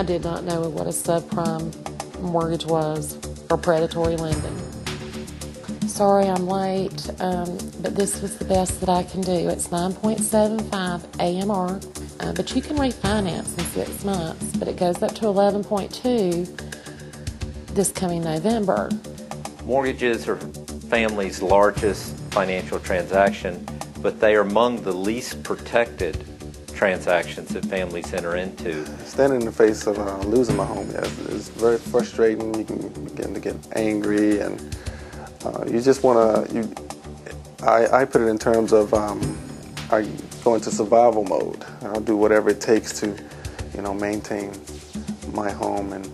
I did not know what a subprime mortgage was or predatory lending. Sorry I'm late, but this was the best that I can do. It's 9.75 AMR, but you can refinance in 6 months, but it goes up to 11.2 this coming November. Mortgages are families' largest financial transaction, but they are among the least protected transactions that families enter into. Standing in the face of losing my home, yes, it's very frustrating. You can begin to get angry, and you just want to. I put it in terms of I go into survival mode. I'll do whatever it takes to, maintain my home and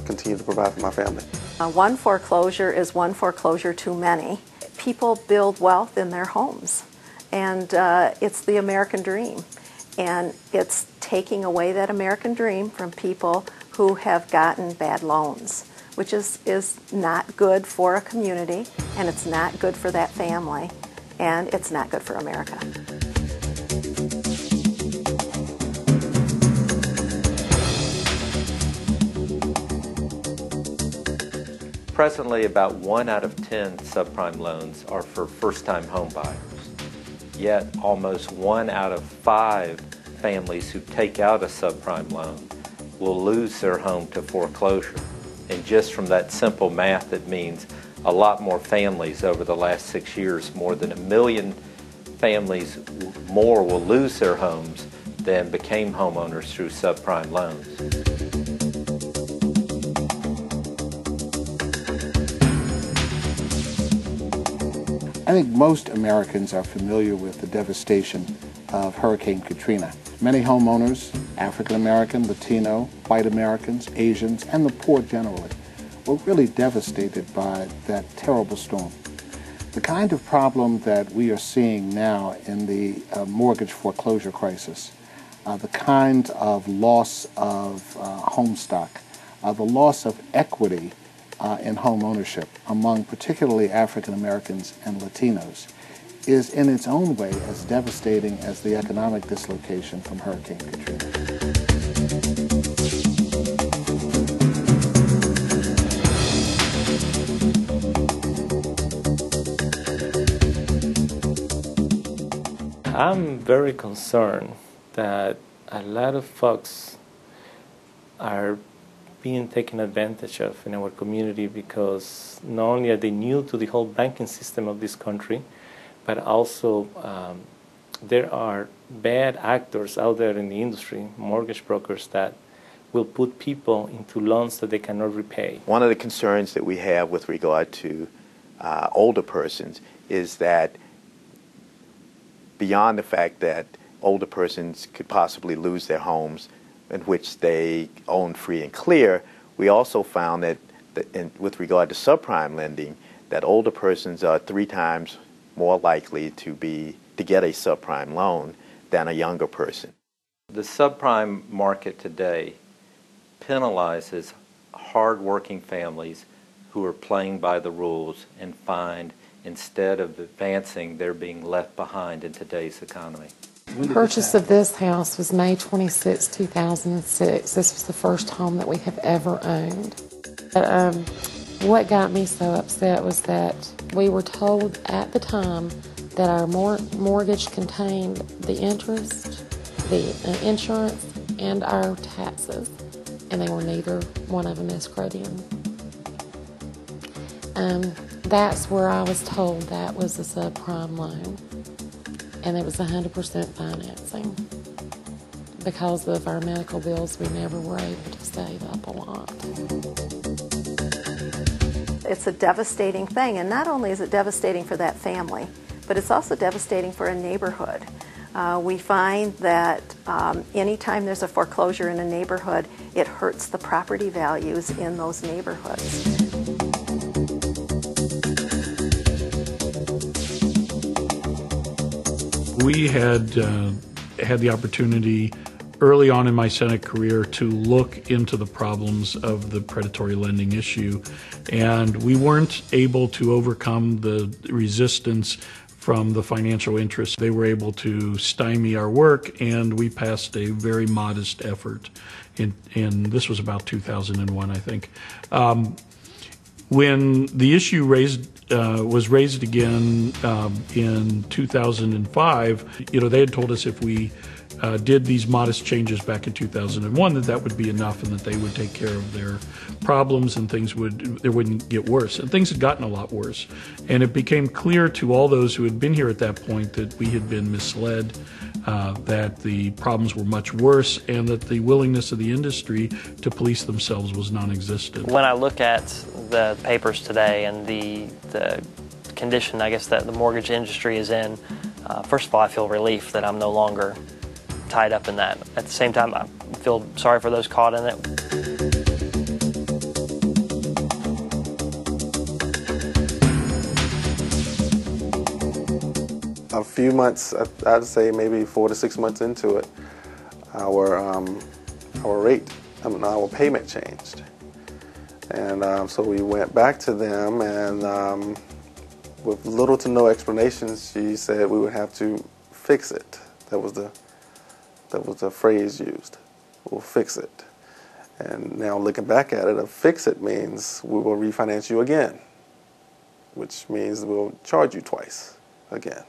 continue to provide for my family. One foreclosure is one foreclosure too many. People build wealth in their homes, and it's the American dream. And it's taking away that American dream from people who have gotten bad loans, which is not good for a community, and it's not good for that family, and it's not good for America. Presently, about 1 out of 10 subprime loans are for first-time home buyers. Yet, almost 1 out of 5 families who take out a subprime loan will lose their home to foreclosure. And just from that simple math, it means a lot more families over the last 6 years, more than 1 million families more will lose their homes than became homeowners through subprime loans. I think most Americans are familiar with the devastation of Hurricane Katrina. Many homeowners, African American, Latino, white Americans, Asians, and the poor generally, were really devastated by that terrible storm. The kind of problem that we are seeing now in the mortgage foreclosure crisis, the kind of loss of home stock, the loss of equity in home ownership among particularly African Americans and Latinos, is in its own way as devastating as the economic dislocation from Hurricane Katrina. I'm very concerned that a lot of folks are being taken advantage of in our community because not only are they new to the whole banking system of this country, but also there are bad actors out there in the industry, mortgage brokers, that will put people into loans that they cannot repay. One of the concerns that we have with regard to older persons is that beyond the fact that older persons could possibly lose their homes in which they own free and clear, we also found that with regard to subprime lending, that older persons are 3 times more likely to get a subprime loan than a younger person. The subprime market today penalizes hard-working families who are playing by the rules and find instead of advancing, they're being left behind in today's economy. The purchase of this house was May 26, 2006. This was the first home that we have ever owned. But, what got me so upset was that we were told at the time that our mortgage contained the interest, the insurance, and our taxes, and they were neither one of them escrowed in. That's where I was told that was a subprime loan, and it was 100% financing. Because of our medical bills, we never were able to save up a lot. It's a devastating thing, and not only is it devastating for that family, but it's also devastating for a neighborhood. We find that anytime there's a foreclosure in a neighborhood, it hurts the property values in those neighborhoods. We had the opportunity early on in my Senate career to look into the problems of the predatory lending issue, and we weren't able to overcome the resistance from the financial interests. They were able to stymie our work, and we passed a very modest effort. And this was about 2001, I think. When the issue was raised again in 2005, they had told us if we did these modest changes back in 2001 that would be enough, and that they would take care of their problems and things wouldn't get worse. And things had gotten a lot worse. And it became clear to all those who had been here at that point that we had been misled, that the problems were much worse, and that the willingness of the industry to police themselves was non-existent. When I look at the papers today and the condition, I guess, that the mortgage industry is in, first of all, I feel relief that I'm no longer tied up in that. At the same time, I feel sorry for those caught in it. A few months, I'd say maybe 4 to 6 months into it, our payment changed. And so we went back to them, and with little to no explanation, she said we would have to fix it. That was the phrase used. We'll fix it. And now looking back at it, a fix it means we will refinance you again, which means we'll charge you twice again,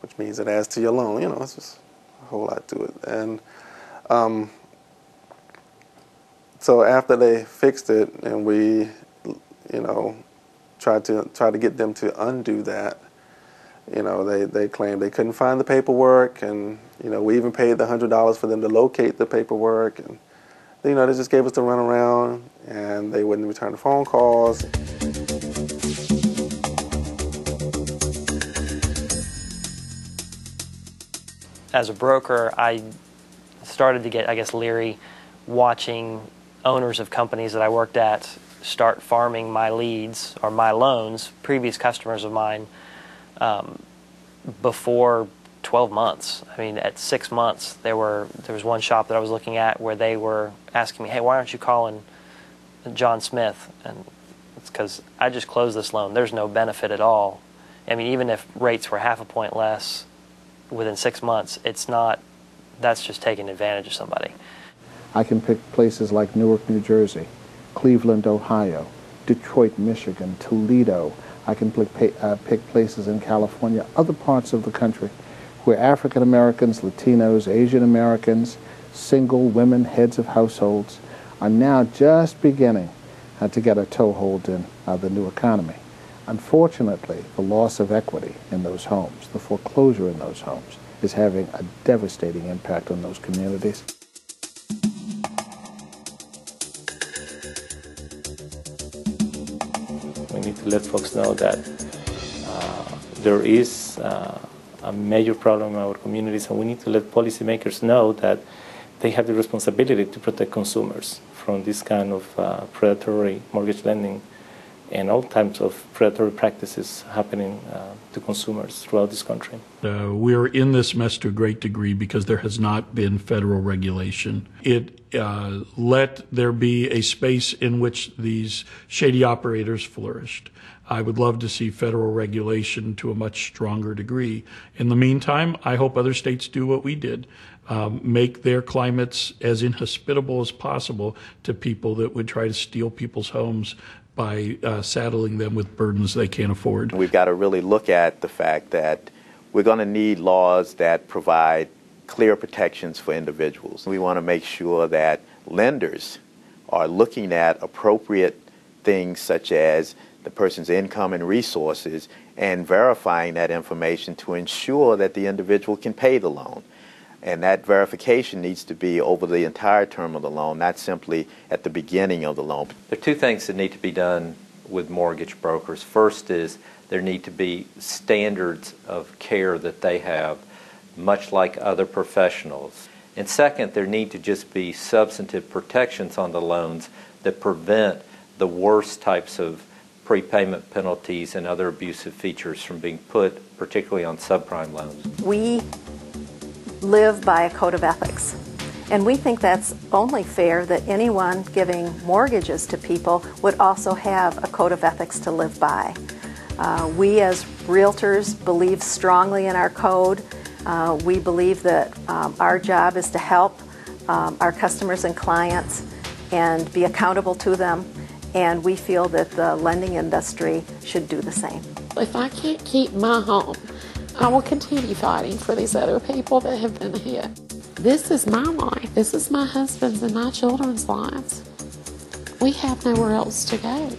which means it adds to your loan. It's just a whole lot to it. And so after they fixed it, and we, tried to get them to undo that, they claimed they couldn't find the paperwork, and we even paid the $100 for them to locate the paperwork, and they just gave us the runaround, and they wouldn't return the phone calls. As a broker, I started to get, I guess, leery watching owners of companies that I worked at start farming my leads or my loans, previous customers of mine, before 12 months. I mean, at 6 months, there was one shop that I was looking at where they were asking me, hey, why aren't you calling John Smith? And it's because I just closed this loan. There's no benefit at all. I mean, even if rates were half a point less within 6 months, that's just taking advantage of somebody. I can pick places like Newark, New Jersey, Cleveland, Ohio, Detroit, Michigan, Toledo. I can pick places in California, other parts of the country where African Americans, Latinos, Asian Americans, single women, heads of households are now just beginning to get a toehold in the new economy. Unfortunately, the loss of equity in those homes, the foreclosure in those homes, is having a devastating impact on those communities. We need to let folks know that there is a major problem in our communities, and we need to let policymakers know that they have the responsibility to protect consumers from this kind of predatory mortgage lending and all types of predatory practices happening to consumers throughout this country. We're in this mess to a great degree because there has not been federal regulation. It let there be a space in which these shady operators flourished. I would love to see federal regulation to a much stronger degree. In the meantime, I hope other states do what we did. Make their climates as inhospitable as possible to people that would try to steal people's homes by saddling them with burdens they can't afford. We've got to really look at the fact that we're going to need laws that provide clear protections for individuals. We want to make sure that lenders are looking at appropriate things such as the person's income and resources and verifying that information to ensure that the individual can pay the loan. And that verification needs to be over the entire term of the loan, not simply at the beginning of the loan. There are two things that need to be done with mortgage brokers. First is there need to be standards of care that they have, much like other professionals. And second, there need to just be substantive protections on the loans that prevent the worst types of prepayment penalties and other abusive features from being put, particularly on subprime loans. We live by a code of ethics, and we think that's only fair that anyone giving mortgages to people would also have a code of ethics to live by. We as realtors believe strongly in our code. We believe that our job is to help our customers and clients and be accountable to them, and we feel that the lending industry should do the same. If I can't keep my home, I will continue fighting for these other people that have been hit. This is my life. This is my husband's and my children's lives. We have nowhere else to go.